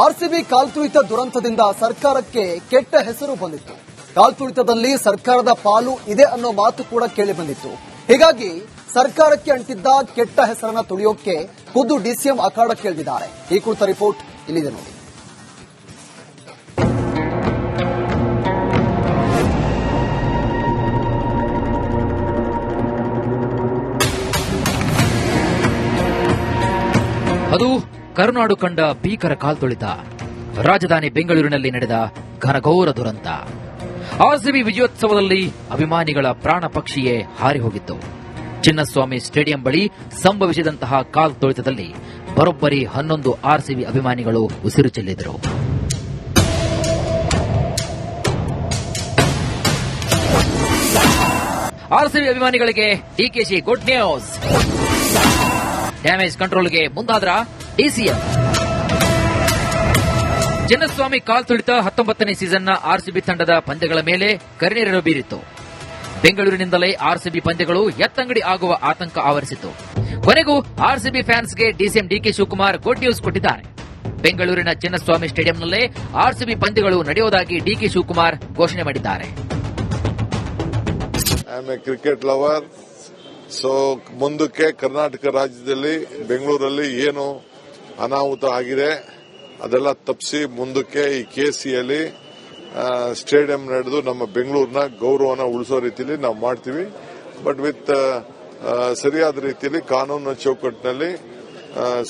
RCB ಕಾಲ್ತುಳಿತ ದುರಂತದಿಂದ ಸರ್ಕಾರಕ್ಕೆ ಕೆಟ್ಟ ಹೆಸರು ಬಂದಿತ್ತು. ಕಾಲ್ತುಳಿತದಲ್ಲಿ ಸರ್ಕಾರದ ಪಾಲು ಇದೆ ಅನ್ನೋ ಮಾತು ಕೂಡ ಕೇಳಿ ಬಂದಿತ್ತು. ಹೀಗಾಗಿ ಸರ್ಕಾರಕ್ಕೆ ಅಂಟಿದ್ದ ಕೆಟ್ಟ ಹೆಸರನ್ನ ತುಳಿಯೋಕೆ ಖುದ್ದು ಡಿಸಿಎಂ ಅಖಾಡಕ್ಕೆ ಇಳಿದಿದ್ದಾರೆ. ಈ ಕುರಿತ ರಿಪೋರ್ಟ್ ಇಲ್ಲಿದೆ ನೋಡಿ. ಅದು ಕರುನಾಡು ಕಂಡ ಭೀಕರ ಕಾಲ್ತುಳಿತ. ರಾಜಧಾನಿ ಬೆಂಗಳೂರಿನಲ್ಲಿ ನಡೆದ ಘನಘೋರ ದುರಂತ. ಆರ್ಸಿಬಿ ವಿಜಯೋತ್ಸವದಲ್ಲಿ ಅಭಿಮಾನಿಗಳ ಪ್ರಾಣ ಪಕ್ಷಿಯೇ ಹಾರಿ ಹೋಗಿತ್ತು. ಚಿನ್ನಸ್ವಾಮಿ ಸ್ಟೇಡಿಯಂ ಬಳಿ ಸಂಭವಿಸಿದಂತಹ ಕಾಲ್ತುಳಿತದಲ್ಲಿ ಬರೋಬ್ಬರಿ 11 ಆರ್ಸಿಬಿ ಅಭಿಮಾನಿಗಳು ಉಸಿರು ಚೆಲ್ಲಿದರು. ಆರ್ಸಿಬಿ ಅಭಿಮಾನಿಗಳಿಗೆ ಡಿಕೆಶಿ ಗುಡ್ ನ್ಯೂಸ್. ಡ್ಯಾಮೇಜ್ ಕಂಟ್ರೋಲ್ಗೆ ಮುಂದಾದ್ರ ಡಿಸಿಎಂ. ಚಿನ್ನಸ್ವಾಮಿ ಕಾಲ್ತುಳಿತ 19ನೇ ಸೀಸನ್ನ ಆರ್ಸಿಬಿ ತಂಡದ ಪಂದ್ಯಗಳ ಮೇಲೆ ಕರಿನೀರನ್ನು ಬೀರಿತ್ತು. ಬೆಂಗಳೂರಿನಿಂದಲೇ ಆರ್ಸಿಬಿ ಪಂದ್ಯಗಳು ಎತ್ತಂಗಡಿ ಆಗುವ ಆತಂಕ ಆವರಿಸಿತ್ತು. ಕೊನೆಗೂ ಆರ್ಸಿಬಿ ಫ್ಯಾನ್ಸ್ಗೆ DCM DK Shivakumar good news ಕೊಟ್ಟಿದ್ದಾರೆ. ಬೆಂಗಳೂರಿನ ಚಿನ್ನಸ್ವಾಮಿ ಸ್ಟೇಡಿಯಂನಲ್ಲೇ ಆರ್ಸಿಬಿ ಪಂದ್ಯಗಳು ನಡೆಯುವುದಾಗಿ ಡಿಕೆ ಶಿವಕುಮಾರ್ ಘೋಷಣೆ ಮಾಡಿದ್ದಾರೆ. Cricket lover. ಸೊ ಮುಂದಕ್ಕೆ ಕರ್ನಾಟಕ ರಾಜ್ಯದಲ್ಲಿ ಬೆಂಗಳೂರಲ್ಲಿ ಏನು ಅನಾಹುತ ಆಗಿದೆ ಅದೆಲ್ಲ ತಪ್ಪಿಸಿ ಮುಂದಕ್ಕೆ ಈ ಕೆಸಿಯಲ್ಲಿ ಸ್ಟೇಡಿಯಂ ನಡೆದು ನಮ್ಮ ಬೆಂಗಳೂರಿನ ಗೌರವನ ಉಳಿಸೋ ರೀತಿಯಲ್ಲಿ ನಾವು ಮಾಡ್ತೀವಿ. ಬಟ್ ವಿತ್ ಸರಿಯಾದ ರೀತಿಯಲ್ಲಿ ಕಾನೂನಿನ ಚೌಕಟ್ಟಿನಲ್ಲಿ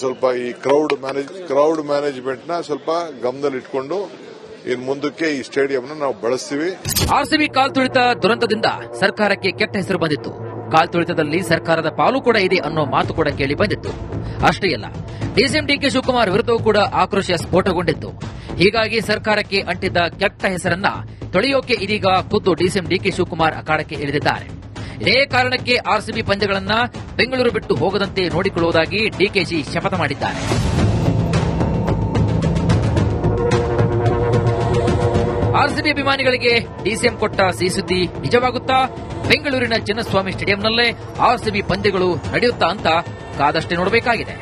ಸ್ವಲ್ಪ ಈ ಕ್ರೌಡ್ ಮ್ಯಾನೇಜ್ಮೆಂಟ್ ನ ಸ್ವಲ್ಪ ಗಮನದಲ್ಲಿಟ್ಕೊಂಡು ಇನ್ನು ಮುಂದಕ್ಕೆ ಈ ಸ್ಟೇಡಿಯಂನ ನಾವು ಬಳಸ್ತೀವಿ. ಆರ್ಸಿಬಿ ಕಾಲ್ತುಳಿತ ದುರಂತದಿಂದ ಸರ್ಕಾರಕ್ಕೆ ಕೆಟ್ಟ ಹೆಸರು ಬಂದಿತ್ತು. ಕಾಲ್ತುಳಿತದಲ್ಲಿ ಸರ್ಕಾರದ ಪಾಲು ಕೂಡ ಇದೆ ಅನ್ನೋ ಮಾತು ಕೂಡ ಕೇಳಿ ಬಂದಿತ್ತು. ಅಷ್ಟೇ ಅಲ್ಲ, ಡಿಸಿಎಂ ಡಿಕೆ ಶಿವಕುಮಾರ್ ವಿರುದ್ಧವೂ ಕೂಡ ಆಕ್ರೋಶ ಸ್ಫೋಟಗೊಂಡಿತ್ತು. ಹೀಗಾಗಿ ಸರ್ಕಾರಕ್ಕೆ ಅಂಟಿದ್ದ ಕೆಟ್ಟ ಹೆಸರನ್ನ ತೊಳೆಯೋಕೆ ಇದೀಗ ಖುದ್ದು ಡಿಸಿಎಂ ಡಿಕೆ ಶಿವಕುಮಾರ್ ಅಖಾಡಕ್ಕೆ ಇಳಿದಿದ್ದಾರೆ. ಇದೇ ಕಾರಣಕ್ಕೆ ಆರ್ಸಿಬಿ ಪಂದ್ಯಗಳನ್ನ ಬೆಂಗಳೂರು ಬಿಟ್ಟು ಹೋಗದಂತೆ ನೋಡಿಕೊಳ್ಳುವುದಾಗಿ ಡಿಕೆಶಿ ಶಪಥ ಮಾಡಿದ್ದಾರೆ. ಆರ್ಸಿಬಿ ಅಭಿಮಾನಿಗಳಿಗೆ ಡಿಸಿಎಂ ಕೊಟ್ಟ ಸಿಹಿ ಸುದ್ದಿ ನಿಜವಾಗುತ್ತಾ? ಬೆಂಗಳೂರಿನ ಚಿನ್ನಸ್ವಾಮಿ ಸ್ಟೇಡಿಯಂನಲ್ಲೇ ಆರ್ಸಿಬಿ ಪಂದ್ಯಗಳು ನಡೆಯುತ್ತಾ ಅಂತ ಕಾದಷ್ಟೇ ನೋಡಬೇಕಾಗಿದೆ.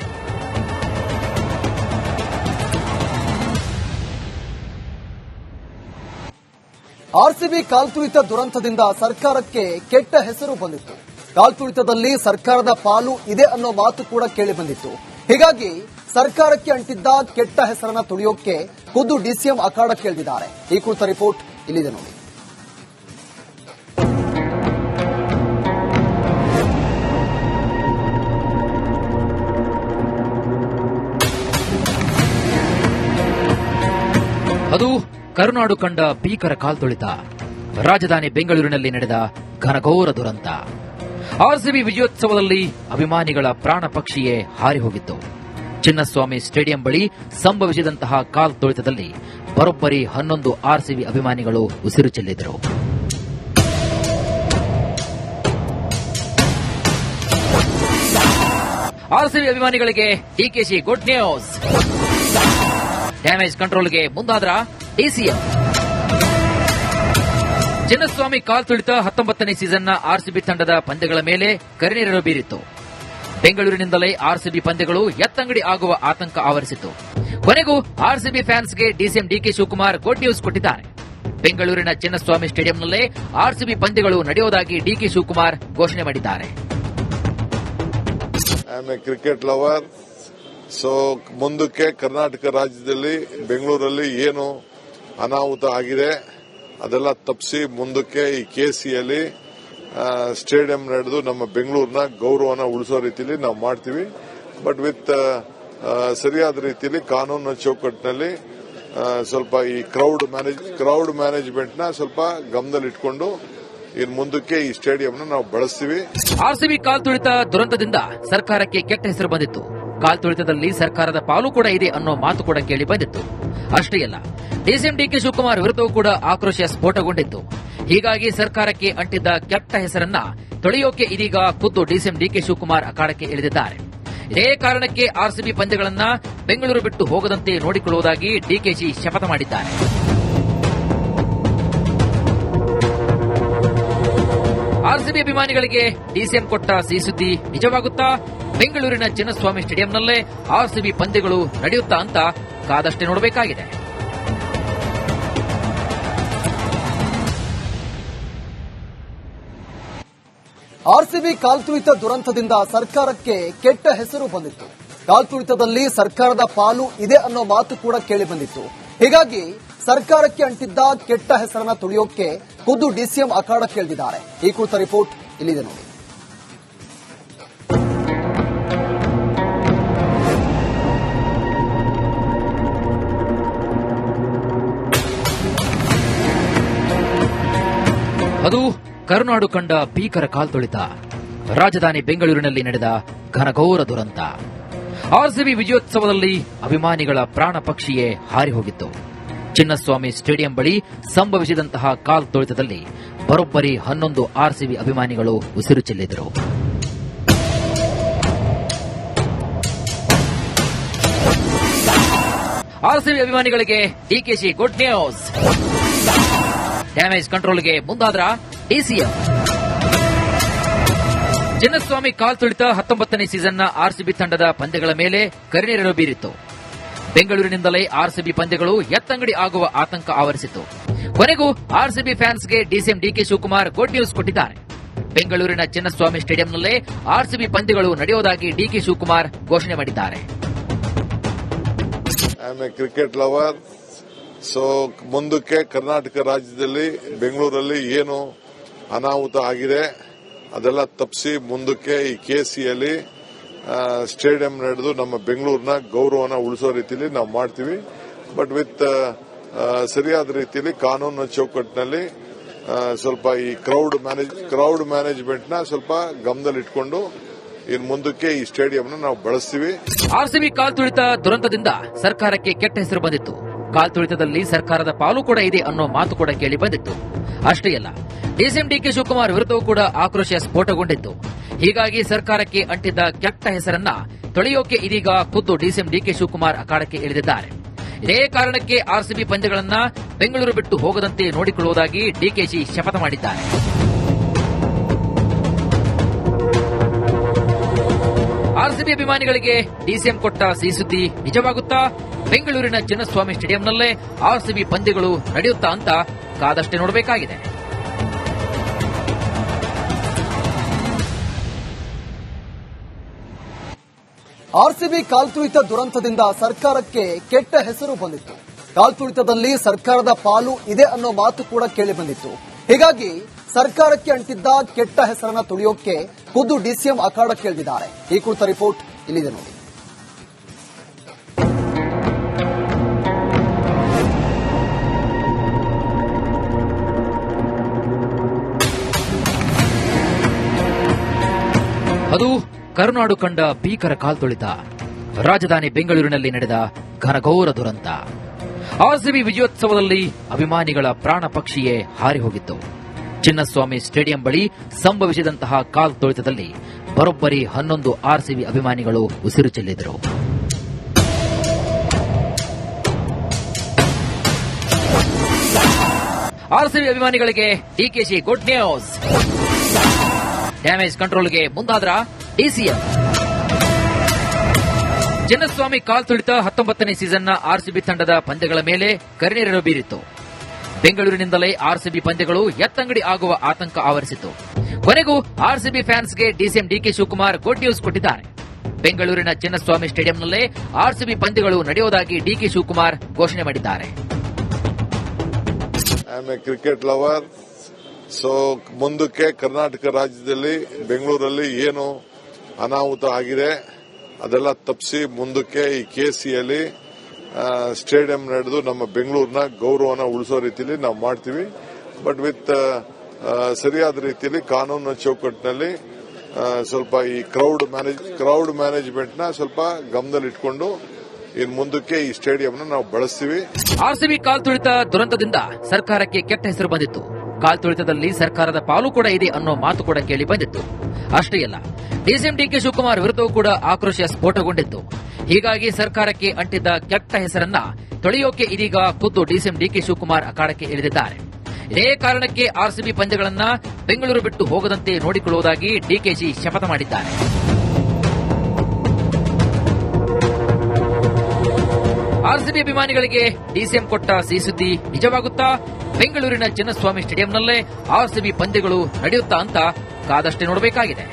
ಆರ್ಸಿಬಿ ಕಾಲ್ತುಳಿತ ದುರಂತದಿಂದ ಸರ್ಕಾರಕ್ಕೆ ಕೆಟ್ಟ ಹೆಸರು ಬಂದಿತ್ತು. ಕಾಲ್ತುಳಿತದಲ್ಲಿ ಸರ್ಕಾರದ ಪಾಲು ಇದೆ ಅನ್ನೋ ಮಾತು ಕೂಡ ಕೇಳಿ ಬಂದಿತ್ತು. ಹೀಗಾಗಿ ಸರ್ಕಾರಕ್ಕೆ ಅಂಟಿದ್ದ ಕೆಟ್ಟ ಹೆಸರನ್ನ ತುಳಿಯೋಕೆ ಖುದ್ದು ಡಿಸಿಎಂ ಅಖಾಡಕ್ಕೆ ಇಳಿದಿದ್ದಾರೆ. ಈ ಕುರಿತ ರಿಪೋರ್ಟ್ ಇಲ್ಲಿದೆ ನೋಡಿ. ಅದು ಕರುನಾಡು ಕಂಡ ಭೀಕರ ಕಾಲ್ತುಳಿತ. ರಾಜಧಾನಿ ಬೆಂಗಳೂರಿನಲ್ಲಿ ನಡೆದ ಘನಘೋರ ದುರಂತ. ಆರ್ಸಿಬಿ ವಿಜಯೋತ್ಸವದಲ್ಲಿ ಅಭಿಮಾನಿಗಳ ಪ್ರಾಣ ಪಕ್ಷಿಯೇ ಹಾರಿ ಹೋಗಿತ್ತು. ಚಿನ್ನಸ್ವಾಮಿ ಸ್ಟೇಡಿಯಂ ಬಳಿ ಸಂಭವಿಸಿದಂತಹ ಕಾಲ್ತುಳಿತದಲ್ಲಿ ಬರೋಬ್ಬರಿ 11 ಆರ್ಸಿಬಿ ಅಭಿಮಾನಿಗಳು ಉಸಿರು ಚೆಲ್ಲಿದರು. ಆರ್ಸಿಬಿ ಅಭಿಮಾನಿಗಳಿಗೆ ಡಿಕೆಶಿ ಗುಡ್ ನ್ಯೂಸ್. ಡ್ಯಾಮೇಜ್ ಕಂಟ್ರೋಲ್ಗೆ ಮುಂದಾದ್ರ ಡಿಸಿಎಂ. ಚಿನ್ನಸ್ವಾಮಿ ಕಾಲ್ತುಳಿತ 19ನೇ ಸೀಸನ್ನ ಆರ್ಸಿಬಿ ತಂಡದ ಪಂದ್ಯಗಳ ಮೇಲೆ ಕರಿನೀರನ್ನು ಬೀರಿತ್ತು. ಬೆಂಗಳೂರಿನಿಂದಲೇ ಆರ್ಸಿಬಿ ಪಂದ್ಯಗಳು ಎತ್ತಂಗಡಿ ಆಗುವ ಆತಂಕ ಆವರಿಸಿತ್ತು. ಕೊನೆಗೂ ಆರ್ಸಿಬಿ ಫ್ಯಾನ್ಸ್ಗೆ DCM DK Shivakumar good news ಕೊಟ್ಟಿದ್ದಾರೆ. ಬೆಂಗಳೂರಿನ ಚಿನ್ನಸ್ವಾಮಿ ಸ್ಟೇಡಿಯಂನಲ್ಲೇ ಆರ್ಸಿಬಿ ಪಂದ್ಯಗಳು ನಡೆಯುವುದಾಗಿ ಡಿಕೆ ಶಿವಕುಮಾರ್ ಘೋಷಣೆ ಮಾಡಿದ್ದಾರೆ. Cricket lover. ಸೊ ಮುಂದಕ್ಕೆ ಕರ್ನಾಟಕ ರಾಜ್ಯದಲ್ಲಿ ಬೆಂಗಳೂರಲ್ಲಿ ಏನು ಅನಾಹುತ ಆಗಿದೆ ಅದೆಲ್ಲ ತಪ್ಪಿಸಿ ಮುಂದಕ್ಕೆ ಈ ಕೆಸಿಯಲ್ಲಿ ಸ್ಟೇಡಿಯಂ ನಡೆದು ನಮ್ಮ ಬೆಂಗಳೂರಿನ ಗೌರವನ ಉಳಿಸೋ ರೀತಿಯಲ್ಲಿ ನಾವು ಮಾಡ್ತೀವಿ. ಬಟ್ ವಿತ್ ಸರಿಯಾದ ರೀತಿಯಲ್ಲಿ ಕಾನೂನಿನ ಚೌಕಟ್ಟಿನಲ್ಲಿ ಸ್ವಲ್ಪ ಈ ಕ್ರೌಡ್ ಮ್ಯಾನೇಜ್ಮೆಂಟ್ ನ ಸ್ವಲ್ಪ ಗಮನದಲ್ಲಿಟ್ಕೊಂಡು ಇನ್ನು ಮುಂದಕ್ಕೆ ಈ ಸ್ಟೇಡಿಯಂನ ನಾವು ಬಳಸ್ತೀವಿ. ಆರ್ಸಿಬಿ ಕಾಲ್ತುಳಿತ ದುರಂತದಿಂದ ಸರ್ಕಾರಕ್ಕೆ ಕೆಟ್ಟ ಹೆಸರು ಬಂದಿತ್ತು. ಕಾಲ್ತುಳಿತದಲ್ಲಿ ಸರ್ಕಾರದ ಪಾಲು ಕೂಡ ಇದೆ ಅನ್ನೋ ಮಾತು ಕೂಡ ಕೇಳಿ ಬಂದಿತ್ತು. ಅಷ್ಟೇ ಅಲ್ಲ, ಡಿಸಿಎಂ ಡಿಕೆ ಶಿವಕುಮಾರ್ ವಿರುದ್ಧವೂ ಕೂಡ ಆಕ್ರೋಶ ಸ್ಫೋಟಗೊಂಡಿತ್ತು. ಹೀಗಾಗಿ ಸರ್ಕಾರಕ್ಕೆ ಅಂಟಿದ್ದ ಕೆಟ್ಟ ಹೆಸರನ್ನ ತೊಳೆಯೋಕೆ ಇದೀಗ ಖುದ್ದು ಡಿಸಿಎಂ ಡಿಕೆ ಶಿವಕುಮಾರ್ ಅಖಾಡಕ್ಕೆ ಇಳಿದಿದ್ದಾರೆ. ಇದೇ ಕಾರಣಕ್ಕೆ ಆರ್ಸಿಬಿ ಪಂದ್ಯಗಳನ್ನ ಬೆಂಗಳೂರು ಬಿಟ್ಟು ಹೋಗದಂತೆ ನೋಡಿಕೊಳ್ಳುವುದಾಗಿ ಡಿಕೆಶಿ ಶಪಥ ಮಾಡಿದ್ದಾರೆ. ಆರ್ಸಿಬಿ ಅಭಿಮಾನಿಗಳಿಗೆ ಡಿಸಿಎಂ ಕೊಟ್ಟ ಸಿಹಿ ಸುದ್ದಿ ನಿಜವಾಗುತ್ತಾ? ಬೆಂಗಳೂರಿನ ಚಿನ್ನಸ್ವಾಮಿ ಸ್ಟೇಡಿಯಂನಲ್ಲೇ ಆರ್ಸಿಬಿ ಪಂದ್ಯಗಳು ನಡೆಯುತ್ತಾ ಅಂತ ಕಾದಷ್ಟೇ ನೋಡಬೇಕಾಗಿದೆ. ಆರ್ಸಿಬಿ ಕಾಲ್ತುಳಿತ ದುರಂತದಿಂದ ಸರ್ಕಾರಕ್ಕೆ ಕೆಟ್ಟ ಹೆಸರು ಬಂದಿತ್ತು. ಕಾಲ್ತುಳಿತದಲ್ಲಿ ಸರ್ಕಾರದ ಪಾಲು ಇದೆ ಅನ್ನೋ ಮಾತು ಕೂಡ ಕೇಳಿ ಬಂದಿತ್ತು. ಹೀಗಾಗಿ ಸರ್ಕಾರಕ್ಕೆ ಅಂಟಿದ್ದ ಕೆಟ್ಟ ಹೆಸರನ್ನ ತುಳಿಯೋಕೆ ಖುದ್ದು ಡಿಸಿಎಂ ಅಖಾಡಕ್ಕಿಳಿದಿದ್ದಾರೆ. ಈ ಕುರಿತ ರಿಪೋರ್ಟ್ ಇಲ್ಲಿದೆ ನೋಡಿ. ಅದು ಕರುನಾಡು ಕಂಡ ಭೀಕರ ಕಾಲ್ತುಳಿತ. ರಾಜಧಾನಿ ಬೆಂಗಳೂರಿನಲ್ಲಿ ನಡೆದ ಘನಘೋರ ದುರಂತ. ಆರ್ಸಿಬಿ ವಿಜಯೋತ್ಸವದಲ್ಲಿ ಅಭಿಮಾನಿಗಳ ಪ್ರಾಣ ಪಕ್ಷಿಯೇ ಹಾರಿ ಹೋಗಿತ್ತು. ಚಿನ್ನಸ್ವಾಮಿ ಸ್ಟೇಡಿಯಂ ಬಳಿ ಸಂಭವಿಸಿದಂತಹ ಕಾಲ್ತುಳಿತದಲ್ಲಿ ಬರೋಬ್ಬರಿ 11 ಆರ್ಸಿಬಿ ಅಭಿಮಾನಿಗಳು ಉಸಿರು ಚೆಲ್ಲಿದರು. ಆರ್ಸಿಬಿ ಅಭಿಮಾನಿಗಳಿಗೆ ಡಿಕೆಶಿ ಗುಡ್ ನ್ಯೂಸ್. ಡ್ಯಾಮೇಜ್ ಕಂಟ್ರೋಲ್ಗೆ ಮುಂದಾದ್ರ ಡಿಸಿಎಂ. ಚಿನ್ನಸ್ವಾಮಿ ಕಾಲ್ತುಳಿತ 19ನೇ ಸೀಸನ್ನ ಆರ್ಸಿಬಿ ತಂಡದ ಪಂದ್ಯಗಳ ಮೇಲೆ ಕರಿನೆರಳು ಬೀರಿತ್ತು. ಬೆಂಗಳೂರಿನಿಂದಲೇ ಆರ್ಸಿಬಿ ಪಂದ್ಯಗಳು ಎತ್ತಂಗಡಿ ಆಗುವ ಆತಂಕ ಆವರಿಸಿತ್ತು. ಕೊನೆಗೂ ಆರ್ಸಿಬಿ ಫ್ಯಾನ್ಸ್ಗೆ DCM DK Shivakumar good news ಕೊಟ್ಟಿದ್ದಾರೆ. ಬೆಂಗಳೂರಿನ ಚಿನ್ನಸ್ವಾಮಿ ಸ್ಟೇಡಿಯಂನಲ್ಲೇ ಆರ್ಸಿಬಿ ಪಂದ್ಯಗಳು ನಡೆಯುವುದಾಗಿ ಡಿಕೆ ಶಿವಕುಮಾರ್ ಘೋಷಣೆ ಮಾಡಿದ್ದಾರೆ. Cricket lover. ಸೊ ಮುಂದಕ್ಕೆ ಕರ್ನಾಟಕ ರಾಜ್ಯದಲ್ಲಿ ಬೆಂಗಳೂರಲ್ಲಿ ಏನು ಅನಾಹುತ ಆಗಿದೆ ಅದೆಲ್ಲ ತಪ್ಪಿಸಿ ಮುಂದಕ್ಕೆ ಈ ಕೆಸಿಯಲ್ಲಿ ಸ್ಟೇಡಿಯಂ ನಡೆದು ನಮ್ಮ ಬೆಂಗಳೂರಿನ ಗೌರವನ ಉಳಿಸೋ ರೀತಿಯಲ್ಲಿ ನಾವು ಮಾಡ್ತೀವಿ. ಬಟ್ ವಿತ್ ಸರಿಯಾದ ರೀತಿಯಲ್ಲಿ ಕಾನೂನು ಚೌಕಟ್ಟಿನಲ್ಲಿ ಸ್ವಲ್ಪ ಈ ಕ್ರೌಡ್ ಮ್ಯಾನೇಜ್ಮೆಂಟ್ ನ ಸ್ವಲ್ಪ ಗಮನದಲ್ಲಿಟ್ಕೊಂಡು ಇನ್ನು ಮುಂದಕ್ಕೆ ಈ ಸ್ಟೇಡಿಯಂನ ನಾವು ಬಳಸ್ತೀವಿ. ಆರ್ಸಿಬಿ ಕಾಲ್ತುಳಿತ ದುರಂತದಿಂದ ಸರ್ಕಾರಕ್ಕೆ ಕೆಟ್ಟ ಹೆಸರು ಬಂದಿತ್ತು. ಕಾಲ್ತುಳಿತದಲ್ಲಿ ಸರ್ಕಾರದ ಪಾಲು ಕೂಡ ಇದೆ ಅನ್ನೋ ಮಾತು ಕೂಡ ಕೇಳಿ ಬಂದಿತ್ತು. ಅಷ್ಟೇ ಅಲ್ಲ, ಡಿಸಿಎಂ ಡಿಕೆ ಶಿವಕುಮಾರ್ ವಿರುದ್ಧವೂ ಕೂಡ ಆಕ್ರೋಶ ಸ್ಫೋಟಗೊಂಡಿತ್ತು. ಹೀಗಾಗಿ ಸರ್ಕಾರಕ್ಕೆ ಅಂಟಿದ್ದ ಕೆಟ್ಟ ಹೆಸರನ್ನ ತೊಳೆಯೋಕೆ ಇದೀಗ ಖುದ್ದು ಡಿಸಿಎಂ ಡಿಕೆ ಶಿವಕುಮಾರ್ ಅಖಾಡಕ್ಕೆ ಇಳಿದಿದ್ದಾರೆ. ಇದೇ ಕಾರಣಕ್ಕೆ ಆರ್ಸಿಬಿ ಪಂದ್ಯಗಳನ್ನ ಬೆಂಗಳೂರು ಬಿಟ್ಟು ಹೋಗದಂತೆ ನೋಡಿಕೊಳ್ಳುವುದಾಗಿ ಡಿಕೆಶಿ ಶಪಥ ಮಾಡಿದ್ದಾರೆ. ಆರ್ಸಿಬಿ ಅಭಿಮಾನಿಗಳಿಗೆ ಡಿಸಿಎಂ ಕೊಟ್ಟ ಸಿಹಿ ಸುದ್ದಿ ನಿಜವಾಗುತ್ತಾ? ಬೆಂಗಳೂರಿನ ಚಿನ್ನಸ್ವಾಮಿ ಸ್ಟೇಡಿಯಂನಲ್ಲೇ ಆರ್ಸಿಬಿ ಪಂದ್ಯಗಳು ನಡೆಯುತ್ತಾ ಅಂತ ಕಾದಷ್ಟೇ ನೋಡಬೇಕಾಗಿದೆ. ಆರ್ಸಿಬಿ ಕಾಲ್ತುಳಿತ ದುರಂತದಿಂದ ಸರ್ಕಾರಕ್ಕೆ ಕೆಟ್ಟ ಹೆಸರು ಬಂದಿತ್ತು. ಕಾಲ್ತುಳಿತದಲ್ಲಿ ಸರ್ಕಾರದ ಪಾಲು ಇದೆ ಅನ್ನೋ ಮಾತು ಕೂಡ ಕೇಳಿ ಬಂದಿತ್ತು. ಹೀಗಾಗಿ ಸರ್ಕಾರಕ್ಕೆ ಅಂಟಿದ್ದ ಕೆಟ್ಟ ಹೆಸರನ್ನ ತುಳಿಯೋಕೆ ಖುದ್ದು ಡಿಸಿಎಂ ಅಖಾಡಕ್ಕಿಳಿದಿದ್ದಾರೆ. ಈ ಕುರಿತ ರಿಪೋರ್ಟ್ ಇಲ್ಲಿದೆ ನೋಡಿ. ಅದು ಕರುನಾಡು ಕಂಡ ಭೀಕರ ಕಾಲ್ತುಳಿತ. ರಾಜಧಾನಿ ಬೆಂಗಳೂರಿನಲ್ಲಿ ನಡೆದ ಘನಘೋರ ದುರಂತ. ಆರ್ಸಿಬಿ ವಿಜಯೋತ್ಸವದಲ್ಲಿ ಅಭಿಮಾನಿಗಳ ಪ್ರಾಣ ಪಕ್ಷಿಯೇ ಹಾರಿ ಹೋಗಿತ್ತು. ಚಿನ್ನಸ್ವಾಮಿ ಸ್ಟೇಡಿಯಂ ಬಳಿ ಸಂಭವಿಸಿದಂತಹ ಕಾಲ್ತುಳಿತದಲ್ಲಿ ಬರೋಬ್ಬರಿ 11 ಆರ್ಸಿಬಿ ಅಭಿಮಾನಿಗಳು ಉಸಿರು ಚೆಲ್ಲಿದರು. ಆರ್ಸಿಬಿ ಅಭಿಮಾನಿಗಳಿಗೆ ಡಿಕೆಶಿ ಗುಡ್ ನ್ಯೂಸ್. ಡ್ಯಾಮೇಜ್ ಕಂಟ್ರೋಲ್ಗೆ ಮುಂದಾದ್ರ ಡಿಸಿಎಂ. ಚಿನ್ನಸ್ವಾಮಿ ಕಾಲ್ತುಳಿತ 19ನೇ ಸೀಸನ್ನ ಆರ್ಸಿಬಿ ತಂಡದ ಪಂದ್ಯಗಳ ಮೇಲೆ ಕರಿನೆರಳು ಬೀರಿತ್ತು. ಬೆಂಗಳೂರಿನಿಂದಲೇ ಆರ್ಸಿಬಿ ಪಂದ್ಯಗಳು ಎತ್ತಂಗಡಿ ಆಗುವ ಆತಂಕ ಆವರಿಸಿತ್ತು. ಕೊನೆಗೂ ಆರ್ಸಿಬಿ ಫ್ಯಾನ್ಸ್ಗೆ DCM DK Shivakumar good news ಕೊಟ್ಟಿದ್ದಾರೆ. ಬೆಂಗಳೂರಿನ ಚಿನ್ನಸ್ವಾಮಿ ಸ್ಟೇಡಿಯಂನಲ್ಲೇ ಆರ್ಸಿಬಿ ಪಂದ್ಯಗಳು ನಡೆಯುವುದಾಗಿ ಡಿಕೆ ಶಿವಕುಮಾರ್ ಘೋಷಣೆ ಮಾಡಿದ್ದಾರೆ. Cricket lover. ಸೊ ಮುಂದಕ್ಕೆ ಕರ್ನಾಟಕ ರಾಜ್ಯದಲ್ಲಿ ಬೆಂಗಳೂರಲ್ಲಿ ಏನು ಅನಾಹುತ ಆಗಿದೆ ಅದೆಲ್ಲ ತಪ್ಪಿಸಿ ಮುಂದಕ್ಕೆ ಈ ಕೆಸಿಯಲ್ಲಿ ಸ್ಟೇಡಿಯಂ ನಡೆದು ನಮ್ಮ ಬೆಂಗಳೂರಿನ ಗೌರವನ ಉಳಿಸೋ ರೀತಿಯಲ್ಲಿ ನಾವು ಮಾಡ್ತೀವಿ. ಬಟ್ ವಿತ್ ಸರಿಯಾದ ರೀತಿಯಲ್ಲಿ ಕಾನೂನು ಚೌಕಟ್ಟಿನಲ್ಲಿ ಸ್ವಲ್ಪ ಈ ಕ್ರೌಡ್ ಮ್ಯಾನೇಜ್ಮೆಂಟ್ ನ ಸ್ವಲ್ಪ ಗಮನದಲ್ಲಿಟ್ಕೊಂಡು ಇನ್ನು ಮುಂದಕ್ಕೆ ಈ ಸ್ಟೇಡಿಯಂನ ನಾವು ಬಳಸ್ತೀವಿ. ಆರ್ಸಿಬಿ ಕಾಲ್ತುಳಿತ ದುರಂತದಿಂದ ಸರ್ಕಾರಕ್ಕೆ ಕೆಟ್ಟ ಹೆಸರು ಬಂದಿತ್ತು. ಕಾಲ್ತುಳಿತದಲ್ಲಿ ಸರ್ಕಾರದ ಪಾಲು ಕೂಡ ಇದೆ ಅನ್ನೋ ಮಾತು ಕೂಡ ಕೇಳಿ ಬಂದಿತ್ತು. ಅಷ್ಟೇ ಅಲ್ಲ, ಡಿಸಿಎಂ ಡಿಕೆ ಶಿವಕುಮಾರ್ ವಿರುದ್ಧವೂ ಕೂಡ ಆಕ್ರೋಶ ಸ್ಫೋಟಗೊಂಡಿತ್ತು. ಹೀಗಾಗಿ ಸರ್ಕಾರಕ್ಕೆ ಅಂಟಿದ್ದ ಕೆಟ್ಟ ಹೆಸರನ್ನ ತೊಳೆಯೋಕೆ ಇದೀಗ ಖುದ್ದು ಡಿಸಿಎಂ ಡಿಕೆ ಶಿವಕುಮಾರ್ ಅಖಾಡಕ್ಕೆ ಇಳಿದಿದ್ದಾರೆ. ಇದೇ ಕಾರಣಕ್ಕೆ ಆರ್ಸಿಬಿ ಪಂದ್ಯಗಳನ್ನ ಬೆಂಗಳೂರು ಬಿಟ್ಟು ಹೋಗದಂತೆ ನೋಡಿಕೊಳ್ಳುವುದಾಗಿ ಡಿಕೆಶಿ ಶಪಥ ಮಾಡಿದ್ದಾರೆ. ಆರ್ಸಿಬಿ ಅಭಿಮಾನಿಗಳಿಗೆ ಡಿಸಿಎಂ ಕೊಟ್ಟ ಸಿಹಿ ಸುದ್ದಿ ನಿಜವಾಗುತ್ತಾ? ಬೆಂಗಳೂರಿನ ಚಿನ್ನಸ್ವಾಮಿ ಸ್ಟೇಡಿಯಂನಲ್ಲೇ ಆರ್ಸಿಬಿ ಪಂದ್ಯಗಳು ನಡೆಯುತ್ತಾ ಅಂತ ಕಾದಷ್ಟೇ ನೋಡಬೇಕಾಗಿದೆ.